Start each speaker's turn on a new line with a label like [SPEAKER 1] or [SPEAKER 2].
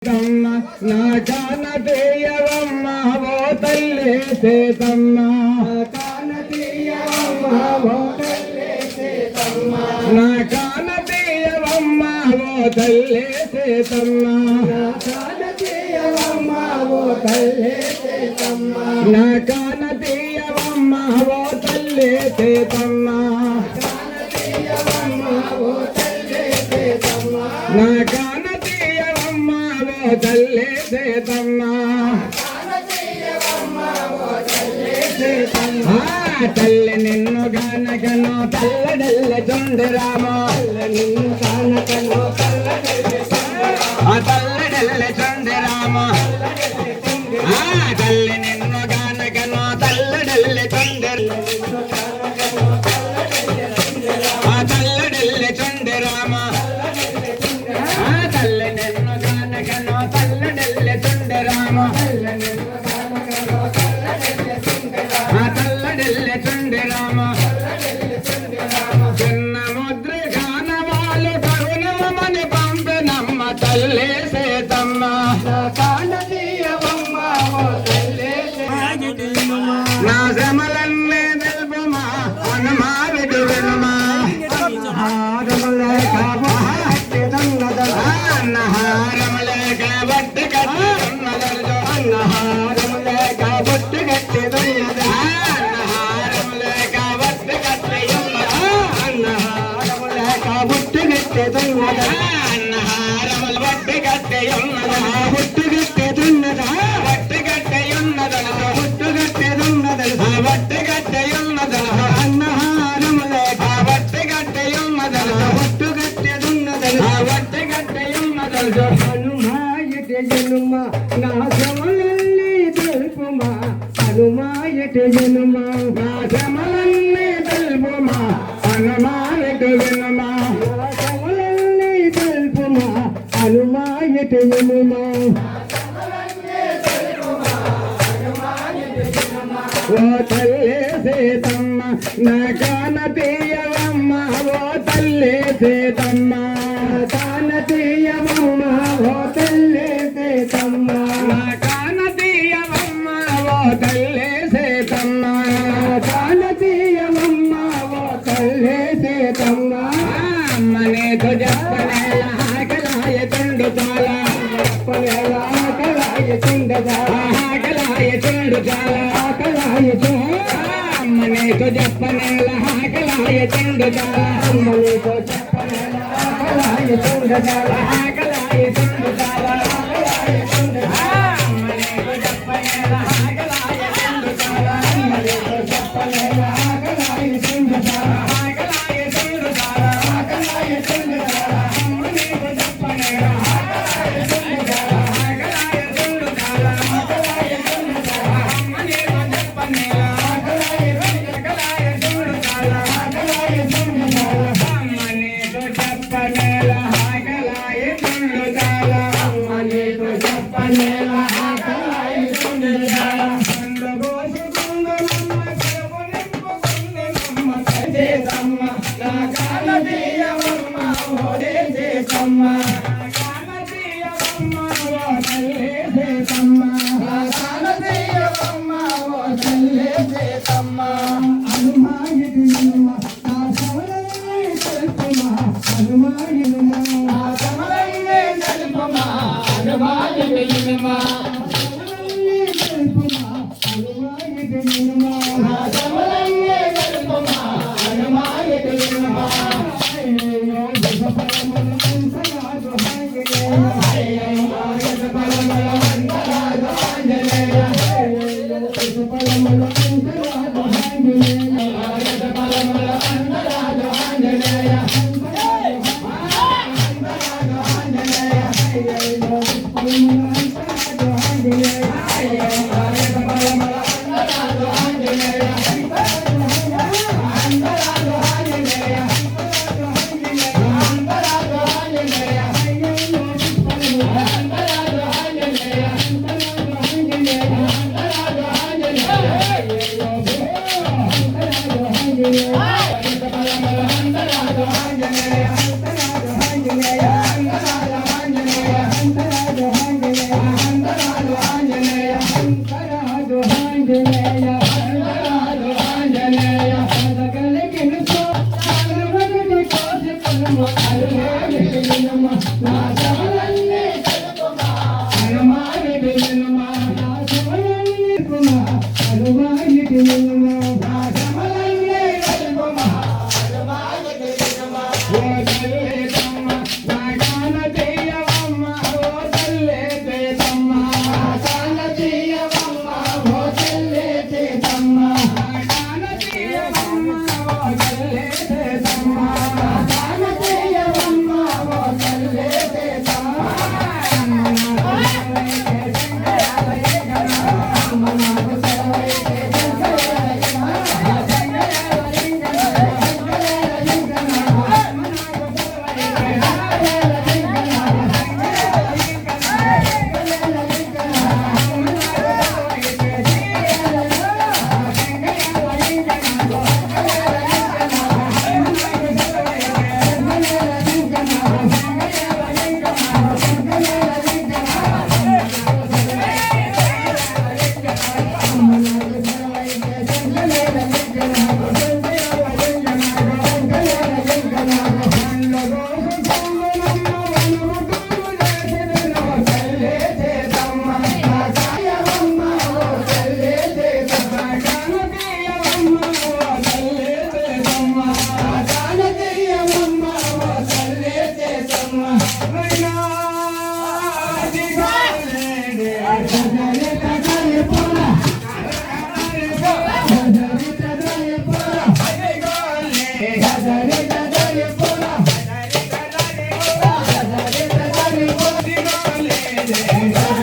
[SPEAKER 1] నా కాన తీయవమ్మ ఓ తల్లి సీతమ్మ, కాన తీయవమ్మ ఓ తల్లి సీతమ్మ, నా కాన తీయవమ్మ ఓ తల్లి సీతమ్మ, నా కాన తీయవమ్మ ఓ తల్లి సీతమ్మ, నా కాన తీయవమ్మ ఓ తల్లి సీతమ్మ, కాన తీయవమ్మ ఓ తల్లి సీతమ్మ, నా కాన తల్లి సీతమ్మ, తల్లి నిన్ను గానకను తల్లడల్ల చంద్రరామ, నిన్ను గానకను తల్లడల్ల చంద్రరామ, తల్లి నిన్ను గానకను తల్లడల్ల చంద్ర తల్లడల్ల చంద్రరామ, తల్లి నిన్ను గానకను తల్లడల్ల చంద్రరామ, తల్లడల్ల చంద్రరామ, చిన్న ముద్ర గానవాలు కరుణమని పంపినమ్మ తల్లి సీతమ్మ, నా శ్రమలన్నీ తెలుపుమా అనుమావిడు వినుమా, అన్నహారములే కాబట్టి కట్టి ఉన్నదరు, అన్నహారములే కాబట్టి కట్టి ఉన్నది, అన్నహారములే కాబట్టి కట్టి ఉన్నది, అన్నహారములే కాబట్టి కట్టి ఉన్నది, అన్నహారముల బట్టి కట్టి ఉన్నదా, బుట్టు కట్టి ఉన్నదా, బట్టి కట్టి ఉన్నదా, బుట్టు కట్టి ఉన్నదా, బట్టి కట్టి ఉన్నదా, అన్నహారములే కాబట్టి కట్టి ఉన్నదా, బుట్టు కట్టి ఉన్నదా, బట్టి కట్టి ఉన్నదా, హనుమాయట జనుమ నా శ్రమలన్నీ తెలుపుమా, హనుమాయట జనుమ నా శ్రమలన్నీ తెలుపుమా, హనుమాయట వినుమా, నా శ్రమలన్నీ తెలుపుమా, హనుమాయట వినుమా, ఓ తల్లి సీతమ్మ, నా కాన తీయవమ్మ ఓ తల్లి సీతమ్మ, కాన తీయవమ్మ ఓ తల్లి సీతమ్మ, నా కాన తీయవమ్మ ఓ తల్లి సీతమ్మ, కాన తీయవమ్మ ఓ తల్లి సీతమ్మ, అమ్మనేతో చెప్పనేల ఆకలాయ తుండు చాలా, చెప్పనేల ఆకలాయ తుండు చాలా, ఆకలాయ తుండు చాలా, ఆకలాయ అమ్మనేతో చెప్పనేల ఆకలాయ తుండు చాలా, అమ్మనేతో చెప్పనేల ఆకలాయ తుండు చాలా, ఆకలాయ తుండు చాలా, ఆకలాయ తుండు అమ్మనేతో చెప్పనేల ఆకలాయ తుండు చాలా, అమ్మనేతో చెప్పనేల ఆకలాయ తుండు చాలా, ఆకలాయ తుండు చాలా, ఆకలాయ తుండు చాలా, అమ్మనేతో చెప్పనేల ఆకలాయ తుండు చాలా, ఆకలాయ తుండు చాలా, ఆకలాయ తుండు చాలా, అమ్మనేతో చెప్పనేల
[SPEAKER 2] Hallelujah. తండ్రి